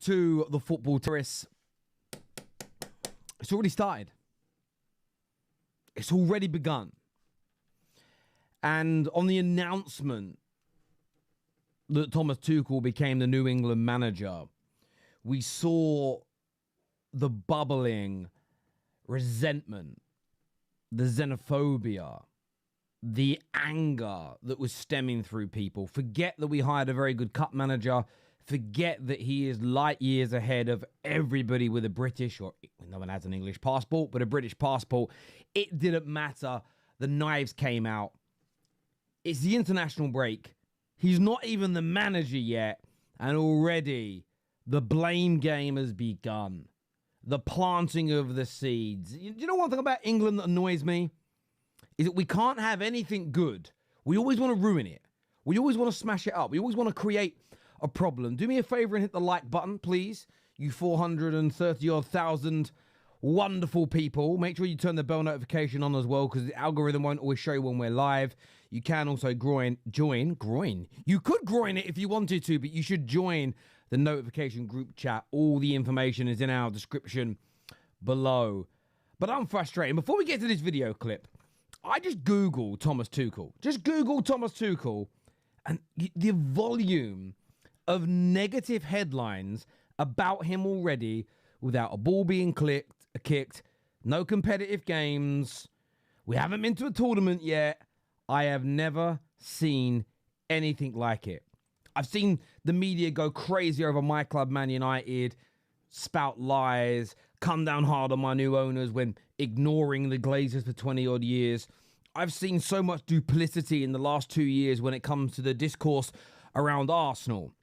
to the Football Terrace. It's already started. It's already begun. And on the announcement that Thomas Tuchel became the New England manager, we saw the bubbling resentment, the xenophobia, the anger that was stemming through people. Forget that we hired a very good cup manager. Forget that he is light years ahead of everybody with a British, or no one has an English passport, but a British passport. It didn't matter. The knives came out. It's the international break. He's not even the manager yet. And already the blame game has begun. The planting of the seeds. You know one thing about England that annoys me? Is that we can't have anything good. We always want to ruin it. We always want to smash it up. We always want to create a problem. Do me a favor and hit the like button, please. You 430-odd thousand wonderful people. Make sure you turn the bell notification on as well, because the algorithm won't always show you when we're live. You can also join. You could groin it if you wanted to, but you should join the notification group chat. All the information is in our description below. But I'm frustrated. Before we get to this video clip, I just Googled Thomas Tuchel. Just Google Thomas Tuchel, and the volume of negative headlines about him already, without a ball being kicked, no competitive games, we haven't been to a tournament yet. I have never seen anything like it. I've seen the media go crazy over my club, Man United, spout lies, come down hard on my new owners when ignoring the Glazers for 20-odd years. I've seen so much duplicity in the last 2 years when it comes to the discourse around Arsenal.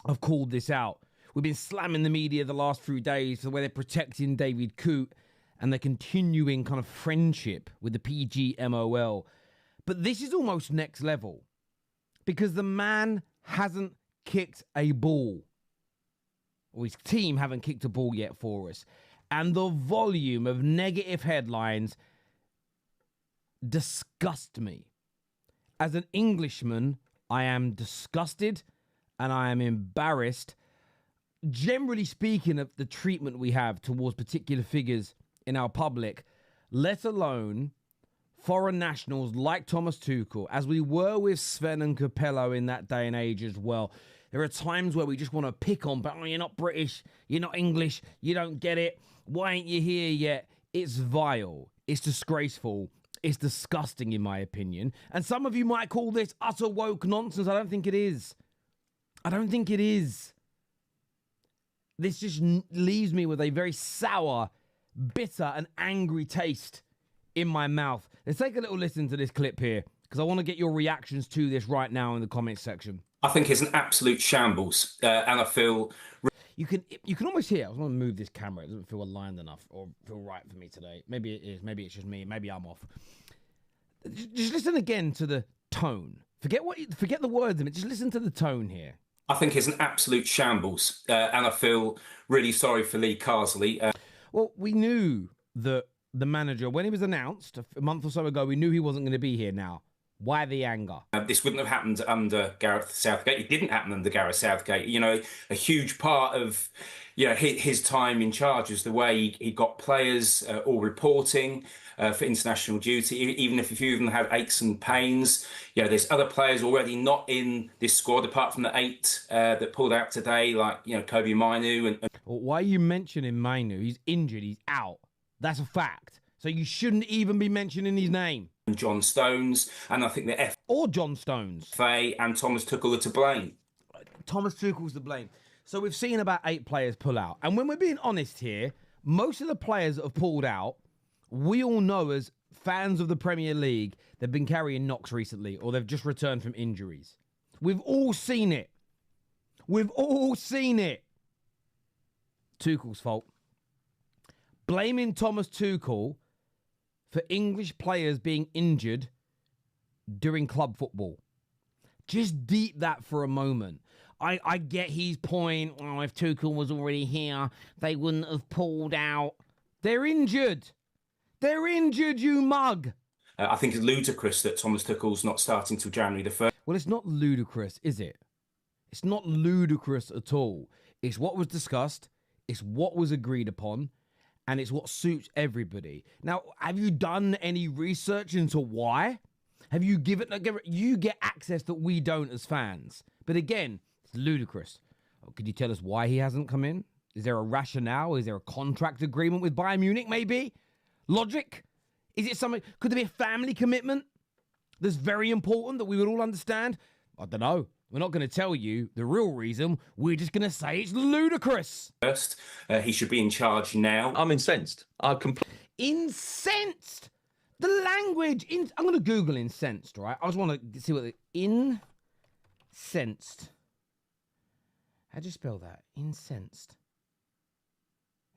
I've called this out. We've been slamming the media the last few days for the way they're protecting David Coote and the continuing kind of friendship with the PGMOL. But this is almost next level, because the man hasn't kicked a ball, or his team haven't kicked a ball yet for us. And the volume of negative headlines disgust me. As an Englishman, I am disgusted and I am embarrassed, generally speaking, of the treatment we have towards particular figures in our public, let alone foreign nationals like Thomas Tuchel, as we were with Sven and Capello in that day and age as well. There are times where we just want to pick on, but you're not British, you're not English, you don't get it. Why ain't you here yet? It's vile. It's disgraceful. It's disgusting, in my opinion. And some of you might call this utter woke nonsense. I don't think it is. I don't think it is. This just leaves me with a very sour, bitter, and angry taste in my mouth. Let's take a little listen to this clip here, because I want to get your reactions to this right now in the comments section. I think it's an absolute shambles, and I feel... You can almost hear. I was going to move this camera. It doesn't feel aligned enough or feel right for me today. Maybe it is. Maybe it's just me. Maybe I'm off. Just listen again to the tone. Forget the words in it. Just listen to the tone here. I think it's an absolute shambles, and I feel really sorry for Lee Carsley. Well, we knew that the manager, when he was announced a month or so ago, we knew he wasn't going to be here now. Why the anger? This wouldn't have happened under Gareth Southgate. It didn't happen under Gareth Southgate. You know, a huge part of, you know, his time in charge is the way he got players all reporting for international duty. Even if you even have aches and pains, you know, there's other players already not in this squad apart from the 8 that pulled out today, like, you know, Kobe Mainu. And well, why are you mentioning Mainu? He's injured. He's out. That's a fact. So you shouldn't even be mentioning his name. John Stones, and I think the or John Stones, FA and Thomas Tuchel are to blame. Thomas Tuchel's to blame. So we've seen about 8 players pull out, and when we're being honest here, most of the players that have pulled out, we all know as fans of the Premier League, they've been carrying knocks recently, or they've just returned from injuries. We've all seen it. We've all seen it. Tuchel's fault. Blaming Thomas Tuchel for English players being injured during club football. Just deep that for a moment. I get his point. Oh, if Tuchel was already here, they wouldn't have pulled out. They're injured. They're injured, you mug. I think it's ludicrous that Thomas Tuchel's not starting till January the 1st. Well, it's not ludicrous, is it? It's not ludicrous at all. It's what was discussed. It's what was agreed upon. And it's what suits everybody. Now, have you done any research into why? Have you given... You get access that we don't as fans. But again, it's ludicrous. Could you tell us why he hasn't come in? Is there a rationale? Is there a contract agreement with Bayern Munich, maybe? Logic? Is it something... Could there be a family commitment that's very important that we would all understand? I don't know. We're not going to tell you the real reason. We're just going to say it's ludicrous. First, he should be in charge now. I'm incensed. Incensed? The language... I'm going to Google incensed, right? I just want to see what... Incensed. How do you spell that? Incensed.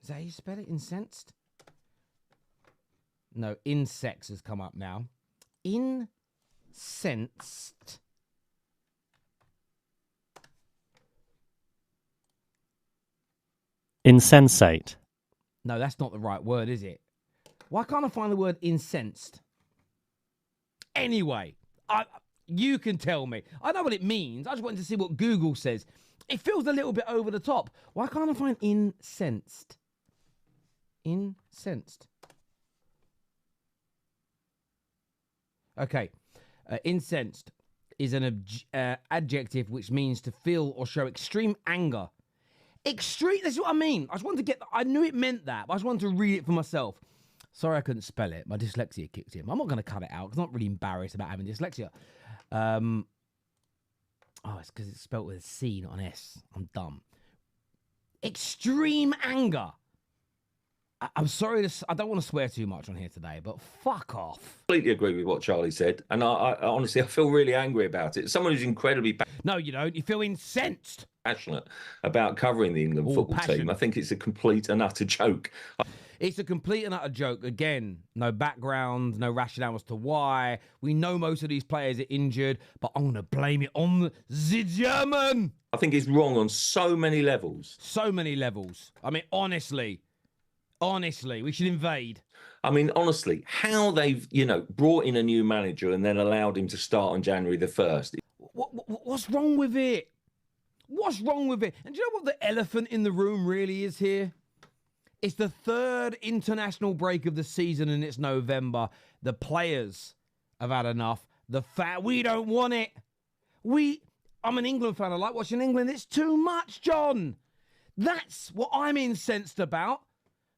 Is that how you spell it? Incensed? No, insects has come up now. Incensed. Insensate. No, that's not the right word, is it? Why can't I find the word incensed? Anyway, you can tell me. I know what it means. I just wanted to see what Google says. It feels a little bit over the top. Why can't I find incensed? Incensed. Okay. Incensed is an adjective which means to feel or show extreme anger. Extreme, that's what I mean. I just wanted to get... I knew it meant that, but I just wanted to read it for myself. Sorry I couldn't spell it. My dyslexia kicked in. I'm not going to cut it out because I'm not really embarrassed about having dyslexia. Oh, it's because it's spelled with a C, not an S. I'm dumb. Extreme anger. I'm sorry, I don't want to swear too much on here today, but fuck off. Completely agree with what Charlie said. And I honestly, I feel really angry about it. Someone who's incredibly No, you don't. You feel incensed. Passionate about covering the England football team. I think it's a complete and utter joke. It's a complete and utter joke. Again, no background, no rationale as to why. We know most of these players are injured, but I'm going to blame it on the German. I think it's wrong on so many levels. So many levels. I mean, honestly, we should invade. I mean, honestly, how they've, brought in a new manager and then allowed him to start on January the 1st. What's wrong with it? What's wrong with it? And do you know what the elephant in the room really is here? It's the third international break of the season and it's November. The players have had enough. We don't want it. I'm an England fan. I like watching England. It's too much, John. That's what I'm incensed about.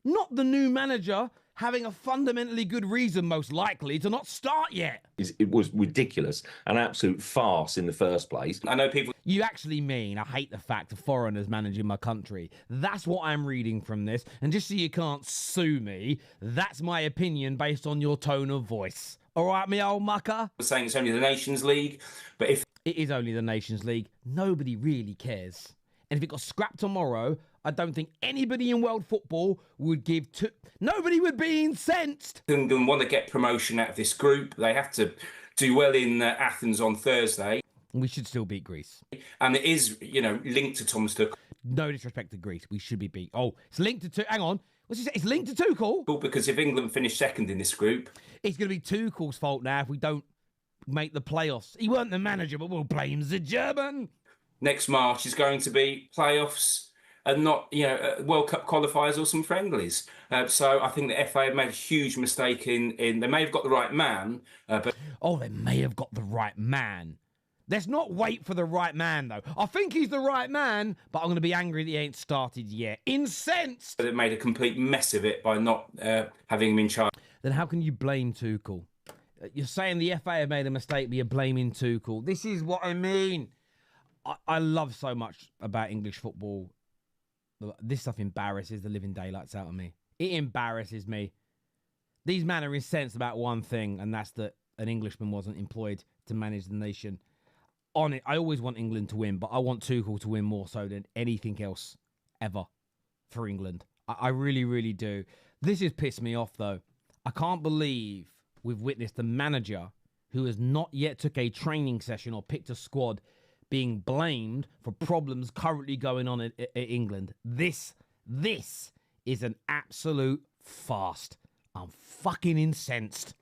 Not the new manager having a fundamentally good reason, most likely, to not start yet. It was ridiculous, an absolute farce in the first place. I know people... You actually mean I hate the fact of foreigners managing my country. That's what I'm reading from this. And just so you can't sue me, that's my opinion based on your tone of voice. All right, me old mucker? We're saying it's only the Nations League, but if... It is only the Nations League. Nobody really cares. And if it got scrapped tomorrow, I don't think anybody in world football would give to... Nobody would be incensed. England want to get promotion out of this group. They have to do well in Athens on Thursday. We should still beat Greece. And it is, linked to Thomas Tuchel. No disrespect to Greece. We should be beat. Oh, it's linked to... Hang on. What's he say? It's linked to Tuchel? Because if England finish second in this group... It's going to be Tuchel's fault now if we don't make the playoffs. He weren't the manager, but we'll blame the German. Next March is going to be playoffs and not, World Cup qualifiers or some friendlies. So I think the FA have made a huge mistake in they may have got the right man, but... Oh, they may have got the right man. Let's not wait for the right man, though. I think he's the right man, but I'm going to be angry that he ain't started yet. Incensed! They made a complete mess of it by not having him in charge. Then how can you blame Tuchel? You're saying the FA have made a mistake, but you're blaming Tuchel. This is what I mean. I love so much about English football. This stuff embarrasses the living daylights out of me. It embarrasses me. These men are incensed about one thing, and that's that an Englishman wasn't employed to manage the nation. On it, I always want England to win, but I want Tuchel to win more so than anything else ever for England. I really, really do. This has pissed me off, though. I can't believe we've witnessed a manager who has not yet took a training session or picked a squad being blamed for problems currently going on at England. This is an absolute farce. I'm fucking incensed.